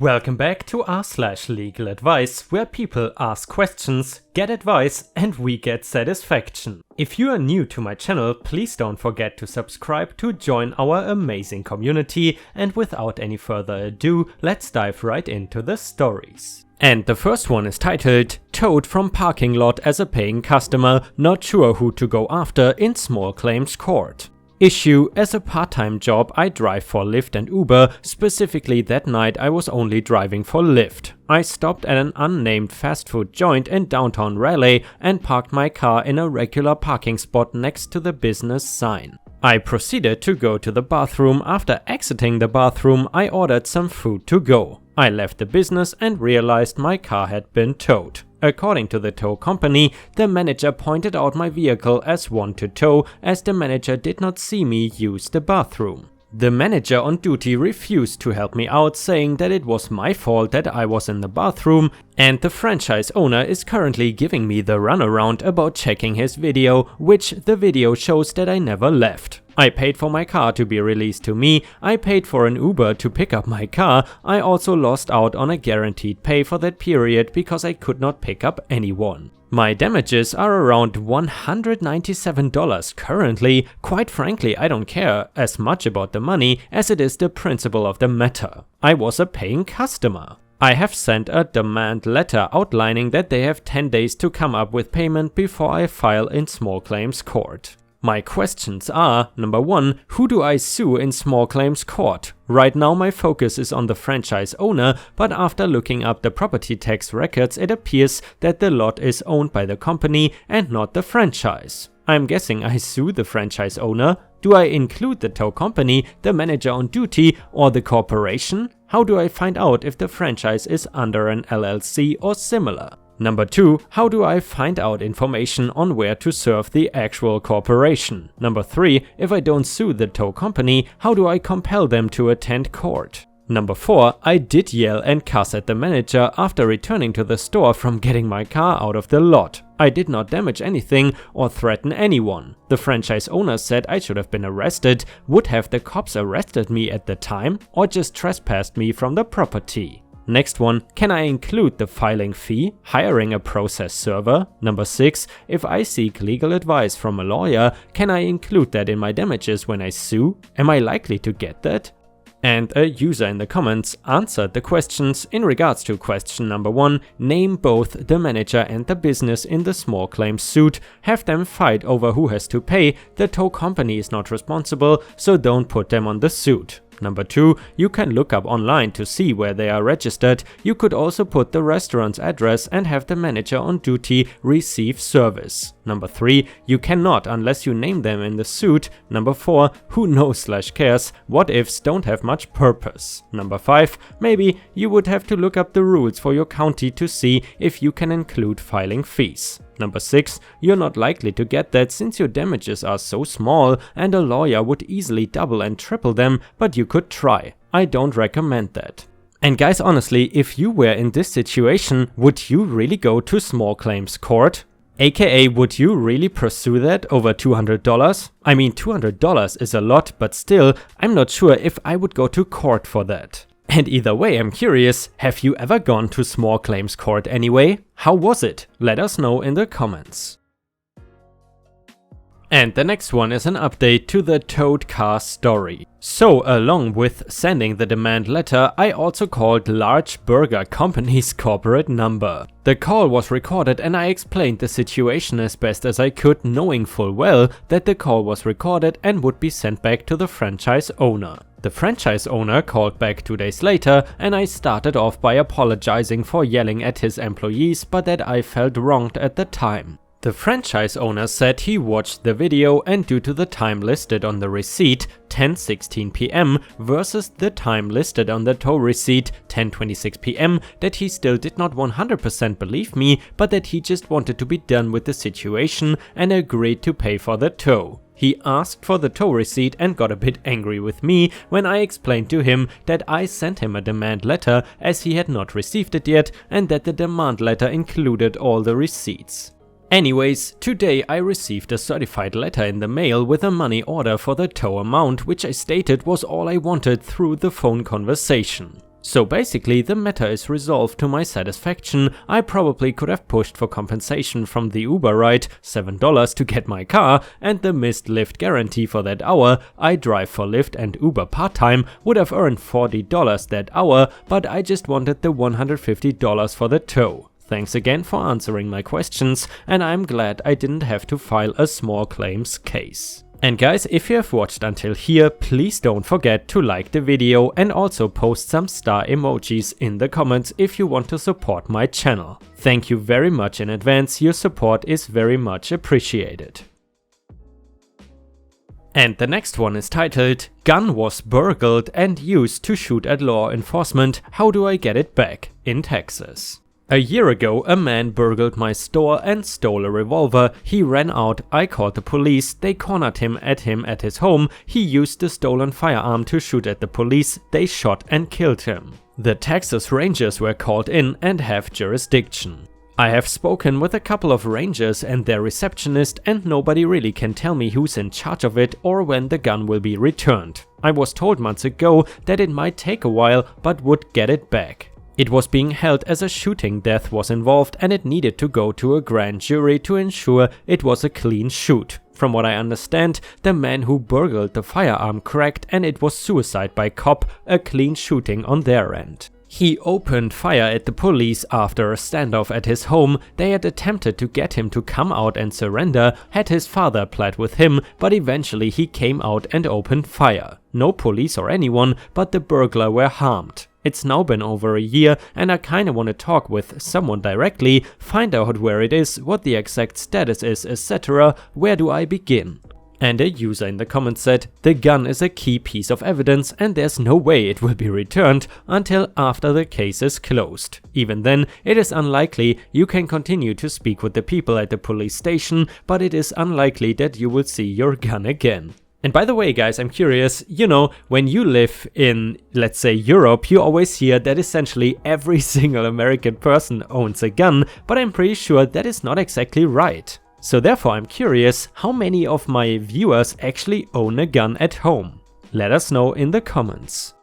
Welcome back to r/LegalAdvice, where people ask questions, get advice, and we get satisfaction. If you are new to my channel, please don't forget to subscribe to join our amazing community, and without any further ado, let's dive right into the stories. And the first one is titled, Towed from Parking Lot as a Paying Customer, Not Sure Who to Go After in Small Claims Court. Issue: as a part-time job I drive for Lyft and Uber, specifically that night I was only driving for Lyft. I stopped at an unnamed fast food joint in downtown Raleigh and parked my car in a regular parking spot next to the business sign. I proceeded to go to the bathroom. After exiting the bathroom, I ordered some food to go. I left the business and realized my car had been towed. According to the tow company, the manager pointed out my vehicle as one to tow as the manager did not see me use the bathroom. The manager on duty refused to help me out, saying that it was my fault that I was in the bathroom, and the franchise owner is currently giving me the runaround about checking his video, which the video shows that I never left. I paid for my car to be released to me, I paid for an Uber to pick up my car, I also lost out on a guaranteed pay for that period because I could not pick up anyone. My damages are around $197 currently. Quite frankly, I don't care as much about the money as it is the principle of the matter. I was a paying customer. I have sent a demand letter outlining that they have 10 days to come up with payment before I file in small claims court. My questions are, number 1, who do I sue in small claims court? Right now my focus is on the franchise owner, but after looking up the property tax records it appears that the lot is owned by the company and not the franchise. I'm guessing I sue the franchise owner. Do I include the tow company, the manager on duty, or the corporation? How do I find out if the franchise is under an LLC or similar? Number 2, how do I find out information on where to serve the actual corporation? Number 3, if I don't sue the tow company, how do I compel them to attend court? Number 4, I did yell and cuss at the manager after returning to the store from getting my car out of the lot. I did not damage anything or threaten anyone. The franchise owner said I should have been arrested. Would have the cops arrested me at the time or just trespassed me from the property? Next one, can I include the filing fee, hiring a process server? Number 6, if I seek legal advice from a lawyer, can I include that in my damages when I sue? Am I likely to get that? And a user in the comments answered the questions. In regards to question number 1, name both the manager and the business in the small claims suit, have them fight over who has to pay. The tow company is not responsible, so don't put them on the suit. Number 2, you can look up online to see where they are registered. You could also put the restaurant's address and have the manager on duty receive service. Number 3, you cannot unless you name them in the suit. Number 4, who knows/cares, what ifs don't have much purpose. Number 5, maybe you would have to look up the rules for your county to see if you can include filing fees. Number 6, you're not likely to get that since your damages are so small and a lawyer would easily double and triple them, but you could try. I don't recommend that. And guys, honestly, if you were in this situation, would you really go to small claims court? AKA, would you really pursue that over $200? I mean, $200 is a lot, but still, I'm not sure if I would go to court for that. And either way, I'm curious, have you ever gone to small claims court anyway? How was it? Let us know in the comments. And the next one is an update to the towed car story. So along with sending the demand letter, I also called Large Burger Company's corporate number. The call was recorded and I explained the situation as best as I could, knowing full well that the call was recorded and would be sent back to the franchise owner. The franchise owner called back 2 days later and I started off by apologizing for yelling at his employees, but that I felt wronged at the time. The franchise owner said he watched the video and due to the time listed on the receipt, 10:16 p.m. versus the time listed on the tow receipt, 10:26 p.m, that he still did not 100% believe me, but that he just wanted to be done with the situation and agreed to pay for the tow. He asked for the tow receipt and got a bit angry with me when I explained to him that I sent him a demand letter as he had not received it yet and that the demand letter included all the receipts. Anyways, today I received a certified letter in the mail with a money order for the tow amount, which I stated was all I wanted through the phone conversation. So basically the matter is resolved to my satisfaction. I probably could have pushed for compensation from the Uber ride, $7 to get my car, and the missed Lyft guarantee for that hour. I drive for Lyft and Uber part-time, would have earned $40 that hour, but I just wanted the $150 for the tow. Thanks again for answering my questions, and I'm glad I didn't have to file a small claims case. And guys, if you have watched until here, please don't forget to like the video and also post some star emojis in the comments if you want to support my channel. Thank you very much in advance, your support is very much appreciated. And the next one is titled, "Gun was burgled and used to shoot at law enforcement, how do I get it back?" in Texas. A year ago, a man burgled my store and stole a revolver. He ran out, I called the police, they cornered him at his home. He used the stolen firearm to shoot at the police, they shot and killed him. The Texas Rangers were called in and have jurisdiction. I have spoken with a couple of rangers and their receptionist, and nobody really can tell me who's in charge of it or when the gun will be returned. I was told months ago that it might take a while, but would get it back. It was being held as a shooting death was involved and it needed to go to a grand jury to ensure it was a clean shoot. From what I understand, the man who burgled the firearm cracked and it was suicide by cop, a clean shooting on their end. He opened fire at the police after a standoff at his home. They had attempted to get him to come out and surrender, had his father plead with him, but eventually he came out and opened fire. No police or anyone, but the burglar were harmed. It's now been over a year and I kinda wanna talk with someone directly, find out where it is, what the exact status is, etc. Where do I begin? And a user in the comments said, "The gun is a key piece of evidence and there's no way it will be returned until after the case is closed. Even then, it is unlikely. You can continue to speak with the people at the police station, but it is unlikely that you will see your gun again." And by the way guys, I'm curious, you know, when you live in, let's say, Europe, you always hear that essentially every single American person owns a gun, but I'm pretty sure that is not exactly right. So therefore I'm curious, how many of my viewers actually own a gun at home? Let us know in the comments.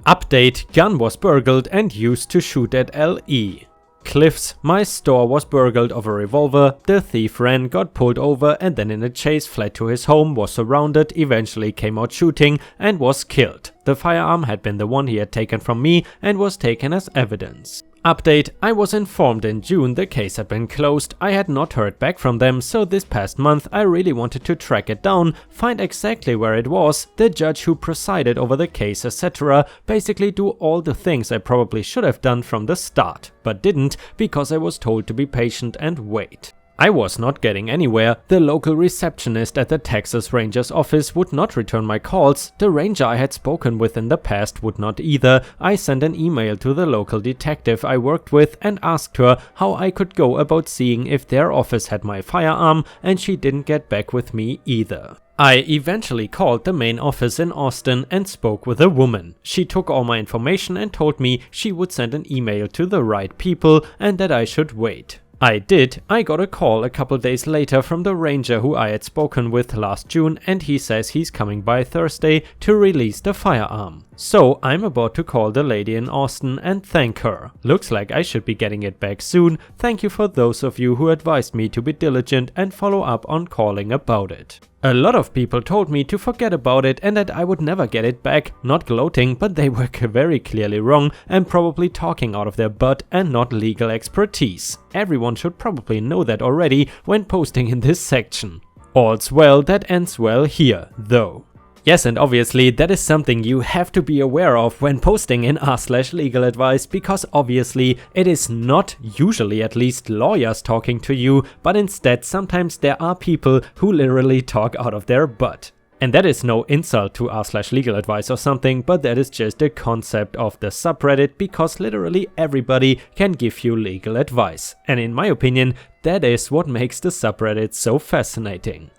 Update, gun was burgled and used to shoot at LE. Cliffs, my store was burgled of a revolver, the thief ran, got pulled over and then in a chase fled to his home, was surrounded, eventually came out shooting and was killed. The firearm had been the one he had taken from me and was taken as evidence. Update, I was informed in June the case had been closed. I had not heard back from them, so this past month I really wanted to track it down, find exactly where it was, the judge who presided over the case, etc. Basically do all the things I probably should have done from the start, but didn't because I was told to be patient and wait. I was not getting anywhere. The local receptionist at the Texas Rangers office would not return my calls. The ranger I had spoken with in the past would not either. I sent an email to the local detective I worked with and asked her how I could go about seeing if their office had my firearm, and she didn't get back with me either. I eventually called the main office in Austin and spoke with a woman. She took all my information and told me she would send an email to the right people and that I should wait. I did. I got a call a couple days later from the ranger who I had spoken with last June, and he says he's coming by Thursday to release the firearm. So I'm about to call the lady in Austin and thank her. Looks like I should be getting it back soon. Thank you for those of you who advised me to be diligent and follow up on calling about it. A lot of people told me to forget about it and that I would never get it back, not gloating, but they were very clearly wrong and probably talking out of their butt and not legal expertise. Everyone should probably know that already when posting in this section. All's well that ends well here, though. Yes, and obviously that is something you have to be aware of when posting in r/LegalAdvice, because obviously it is not, usually at least, lawyers talking to you, but instead sometimes there are people who literally talk out of their butt. And that is no insult to r/LegalAdvice or something, but that is just a concept of the subreddit, because literally everybody can give you legal advice. And in my opinion, that is what makes the subreddit so fascinating.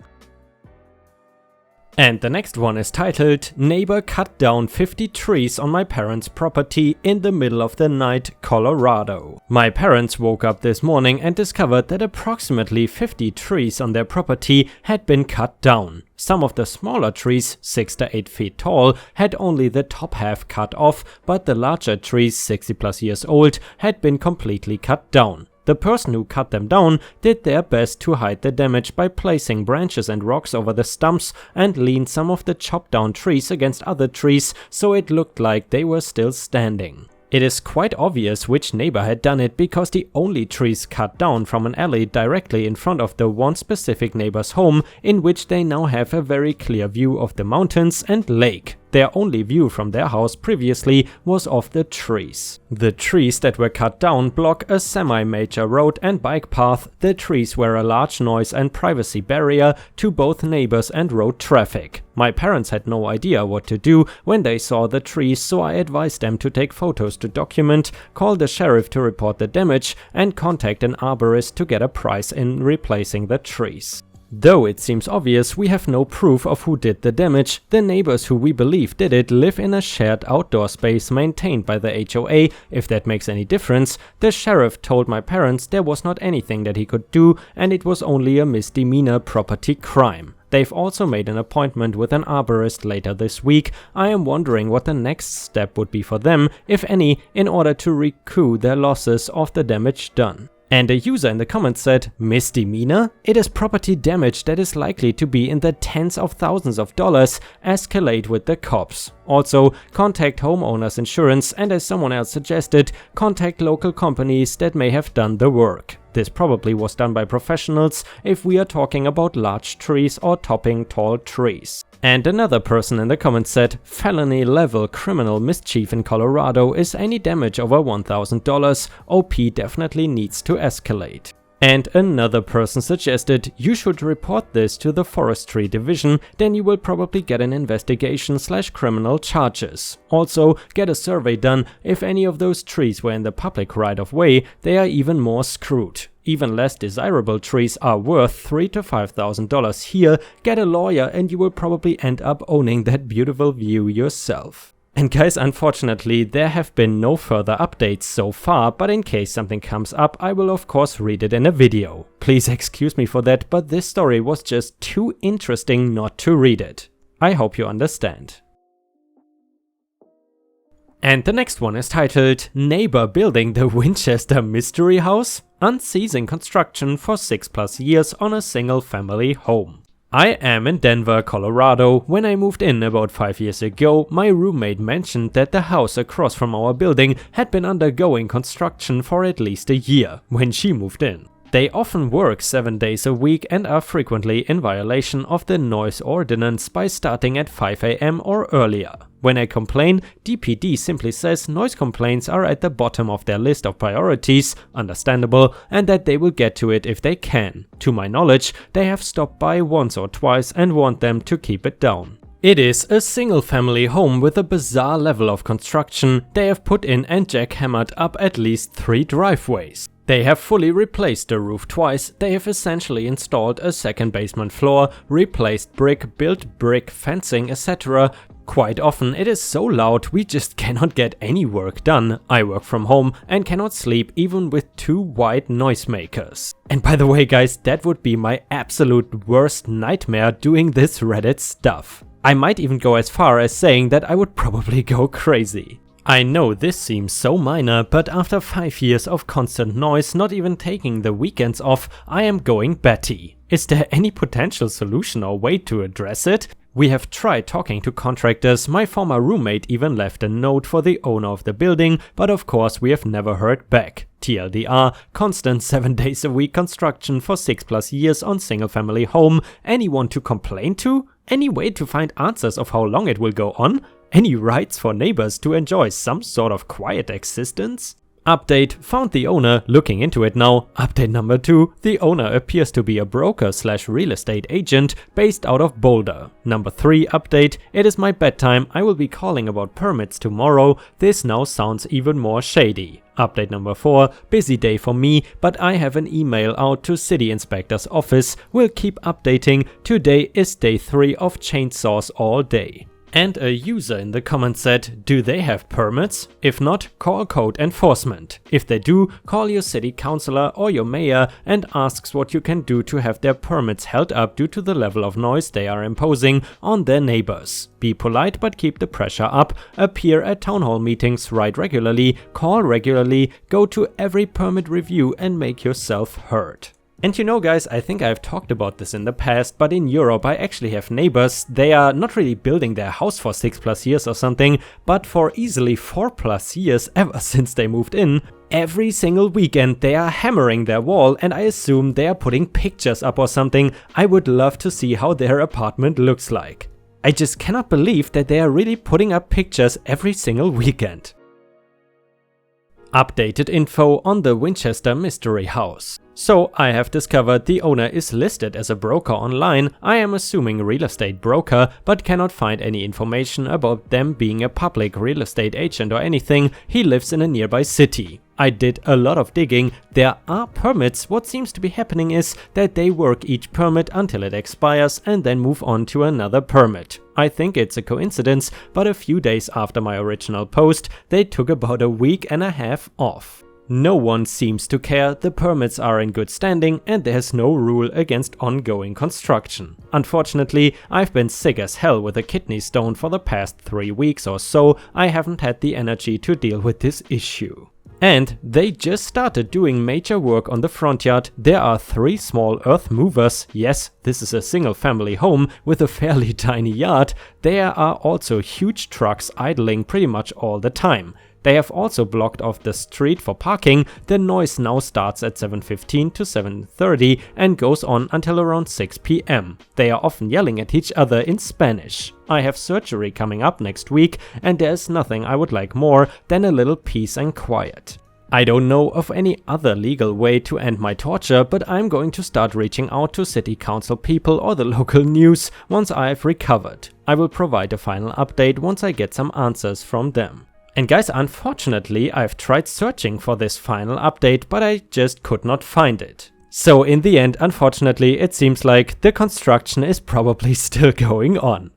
And the next one is titled, Neighbor cut down 50 trees on my parents' property in the middle of the night, Colorado. My parents woke up this morning and discovered that approximately 50 trees on their property had been cut down. Some of the smaller trees, 6 to 8 feet tall, had only the top half cut off, but the larger trees, 60 plus years old, had been completely cut down. The person who cut them down did their best to hide the damage by placing branches and rocks over the stumps and leaned some of the chopped down trees against other trees so it looked like they were still standing. It is quite obvious which neighbor had done it because the only trees cut down from an alley directly in front of the one specific neighbor's home, in which they now have a very clear view of the mountains and lake. Their only view from their house previously was of the trees. The trees that were cut down block a semi-major road and bike path. The trees were a large noise and privacy barrier to both neighbors and road traffic. My parents had no idea what to do when they saw the trees, so I advised them to take photos to document, call the sheriff to report the damage, and contact an arborist to get a price in replacing the trees. Though it seems obvious, we have no proof of who did the damage. The neighbors who we believe did it live in a shared outdoor space maintained by the HOA, if that makes any difference. The sheriff told my parents there was not anything that he could do and it was only a misdemeanor property crime. They've also made an appointment with an arborist later this week. I am wondering what the next step would be for them, if any, in order to recoup their losses of the damage done. And a user in the comments said, misdemeanor? It is property damage that is likely to be in the tens of thousands of dollars. Escalate with the cops. Also, contact homeowners insurance and, as someone else suggested, contact local companies that may have done the work. This probably was done by professionals if we are talking about large trees or topping tall trees. And another person in the comments said, felony level criminal mischief in Colorado is any damage over $1,000. OP definitely needs to escalate. And another person suggested, you should report this to the forestry division, then you will probably get an investigation/criminal charges. Also, get a survey done. If any of those trees were in the public right of way, they are even more screwed. Even less desirable trees are worth $3,000 to $5,000 here. Get a lawyer and you will probably end up owning that beautiful view yourself. And guys, unfortunately, there have been no further updates so far, but in case something comes up, I will of course read it in a video. Please excuse me for that, but this story was just too interesting not to read it. I hope you understand. And the next one is titled, Neighbor Building the Winchester Mystery House? Unceasing construction for 6+ years on a single family home. I am in Denver, Colorado. When I moved in about 5 years ago, my roommate mentioned that the house across from our building had been undergoing construction for at least a year when she moved in. They often work 7 days a week and are frequently in violation of the noise ordinance by starting at 5 AM or earlier. When I complain, DPD simply says noise complaints are at the bottom of their list of priorities, understandable, and that they will get to it if they can. To my knowledge, they have stopped by once or twice and want them to keep it down. It is a single family home with a bizarre level of construction. They have put in and jackhammered up at least 3 driveways. They have fully replaced the roof twice. They have essentially installed a second basement floor, replaced brick, built brick fencing, etc. Quite often it is so loud we just cannot get any work done. I work from home and cannot sleep even with 2 white noisemakers. And by the way guys, that would be my absolute worst nightmare doing this Reddit stuff. I might even go as far as saying that I would probably go crazy. I know this seems so minor, but after 5 years of constant noise, not even taking the weekends off, I am going batty. Is there any potential solution or way to address it? We have tried talking to contractors. My former roommate even left a note for the owner of the building, but of course we have never heard back. TLDR, constant 7 days a week construction for 6+ years on single family home. Anyone to complain to? Any way to find answers of how long it will go on? Any rights for neighbors to enjoy some sort of quiet existence? Update, found the owner, looking into it now. Update number 2, the owner appears to be a broker/real estate agent based out of Boulder. Number 3 update, it is my bedtime, I will be calling about permits tomorrow. This now sounds even more shady. Update number 4, busy day for me, but I have an email out to city inspector's office, will keep updating, today is day 3 of chainsaws all day. And a user in the comments said, do they have permits? If not, call code enforcement. If they do, call your city councillor or your mayor and asks what you can do to have their permits held up due to the level of noise they are imposing on their neighbors. Be polite but keep the pressure up, appear at town hall meetings, write regularly, call regularly, go to every permit review and make yourself heard. And you know guys, I think I've talked about this in the past, but in Europe I actually have neighbors. They are not really building their house for 6+ years or something, but for easily 4+ years ever since they moved in. Every single weekend they are hammering their wall and I assume they are putting pictures up or something. I would love to see how their apartment looks like. I just cannot believe that they are really putting up pictures every single weekend. Updated info on the Winchester Mystery House. So I have discovered the owner is listed as a broker online. I am assuming real estate broker, but cannot find any information about them being a public real estate agent or anything. He lives in a nearby city. I did a lot of digging. There are permits. What seems to be happening is that they work each permit until it expires and then move on to another permit. I think it's a coincidence, but a few days after my original post, they took about a week and a half off. No one seems to care, the permits are in good standing and there's no rule against ongoing construction. Unfortunately, I've been sick as hell with a kidney stone for the past 3 weeks or so. I haven't had the energy to deal with this issue. And they just started doing major work on the front yard. There are 3 small earth movers. Yes, this is a single family home with a fairly tiny yard. There are also huge trucks idling pretty much all the time. They have also blocked off the street for parking. The noise now starts at 7:15 to 7:30 and goes on until around 6 p.m. They are often yelling at each other in Spanish. I have surgery coming up next week and there's nothing I would like more than a little peace and quiet. I don't know of any other legal way to end my torture, but I'm going to start reaching out to city council people or the local news once I've recovered. I will provide a final update once I get some answers from them. And guys, unfortunately, I've tried searching for this final update, but I just could not find it. So in the end, unfortunately, it seems like the construction is probably still going on.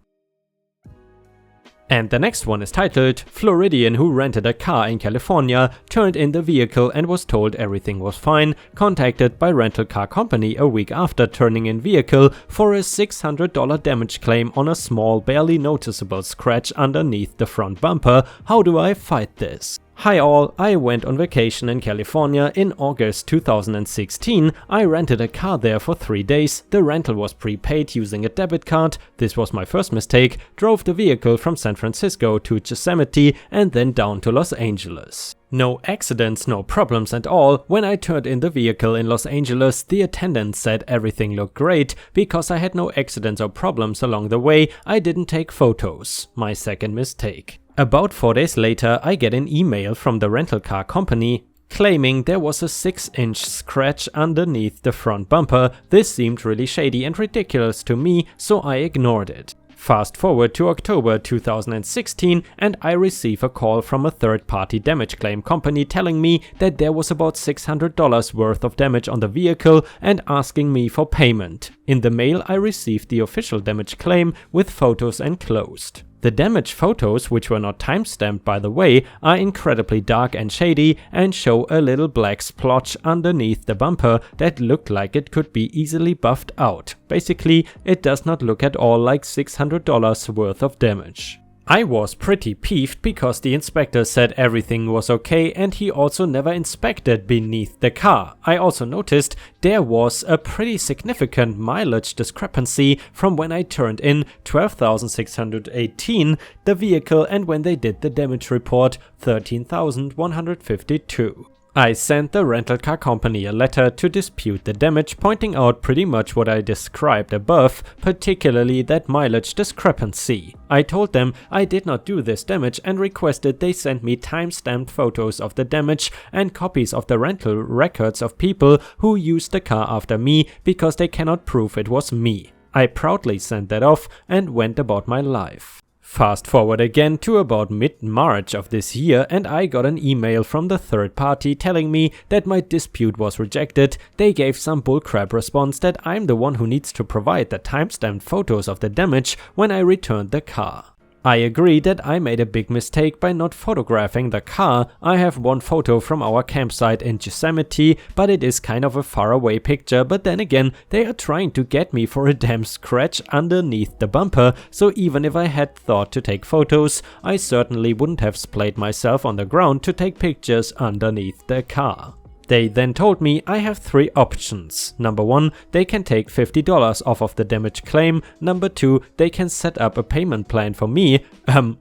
And the next one is titled, Floridian who rented a car in California, turned in the vehicle and was told everything was fine, contacted by rental car company a week after turning in vehicle for a $600 damage claim on a small, barely noticeable scratch underneath the front bumper. How do I fight this? Hi all, I went on vacation in California in August 2016. I rented a car there for 3 days. The rental was prepaid using a debit card. This was my first mistake. Drove the vehicle from San Francisco to Yosemite and then down to Los Angeles. No accidents, no problems at all. When I turned in the vehicle in Los Angeles, the attendant said everything looked great. Because I had no accidents or problems along the way, I didn't take photos. My second mistake. About 4 days later, I get an email from the rental car company claiming there was a 6-inch scratch underneath the front bumper. This seemed really shady and ridiculous to me, so I ignored it. Fast forward to October 2016 and I receive a call from a third-party damage claim company telling me that there was about $600 worth of damage on the vehicle and asking me for payment. In the mail I received the official damage claim with photos enclosed. The damage photos, which were not timestamped by the way, are incredibly dark and shady and show a little black splotch underneath the bumper that looked like it could be easily buffed out. Basically, it does not look at all like $600 worth of damage. I was pretty peeved because the inspector said everything was okay and he also never inspected beneath the car. I also noticed there was a pretty significant mileage discrepancy from when I turned in 12,618 the vehicle and when they did the damage report 13,152. I sent the rental car company a letter to dispute the damage, pointing out pretty much what I described above, particularly that mileage discrepancy. I told them I did not do this damage and requested they send me time-stamped photos of the damage and copies of the rental records of people who used the car after me because they cannot prove it was me. I proudly sent that off and went about my life. Fast forward again to about mid-March of this year, and I got an email from the third party telling me that my dispute was rejected. They gave some bullcrap response that I'm the one who needs to provide the timestamped photos of the damage when I returned the car. I agree that I made a big mistake by not photographing the car. I have one photo from our campsite in Yosemite, but it is kind of a faraway picture. But then again, they are trying to get me for a damn scratch underneath the bumper, so even if I had thought to take photos, I certainly wouldn't have splayed myself on the ground to take pictures underneath the car. They then told me I have 3 options. Number 1, they can take $50 off of the damage claim. Number 2, they can set up a payment plan for me.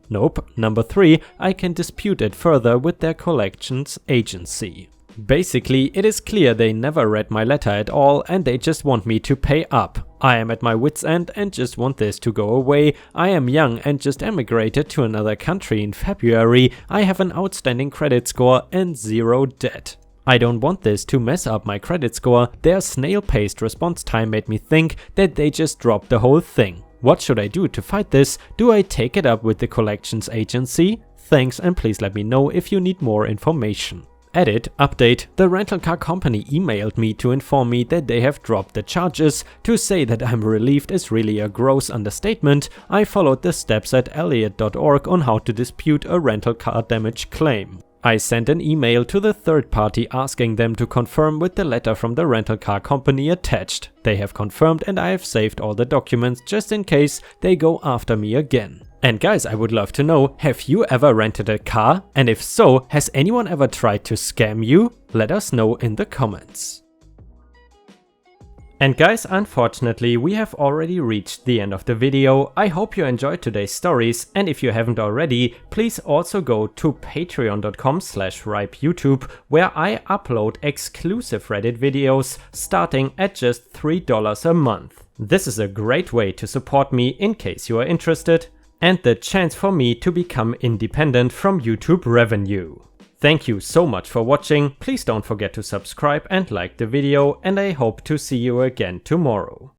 Nope. Number 3, I can dispute it further with their collections agency. Basically, it is clear they never read my letter at all and they just want me to pay up. I am at my wit's end and just want this to go away. I am young and just emigrated to another country in February. I have an outstanding credit score and 0 debt. I don't want this to mess up my credit score. Their snail-paced response time made me think that they just dropped the whole thing. What should I do to fight this? Do I take it up with the collections agency? Thanks, and please let me know if you need more information. Edit, update, the rental car company emailed me to inform me that they have dropped the charges. To say that I'm relieved is really a gross understatement. I followed the steps at elliot.org on how to dispute a rental car damage claim. I sent an email to the third party asking them to confirm with the letter from the rental car company attached. They have confirmed and I have saved all the documents just in case they go after me again. And guys, I would love to know, have you ever rented a car? And if so, has anyone ever tried to scam you? Let us know in the comments. And guys, unfortunately, we have already reached the end of the video. I hope you enjoyed today's stories, and if you haven't already, please also go to patreon.com/ripeyoutube, where I upload exclusive Reddit videos starting at just $3 a month. This is a great way to support me in case you are interested, and the chance for me to become independent from YouTube revenue. Thank you so much for watching. Please don't forget to subscribe and like the video, and I hope to see you again tomorrow.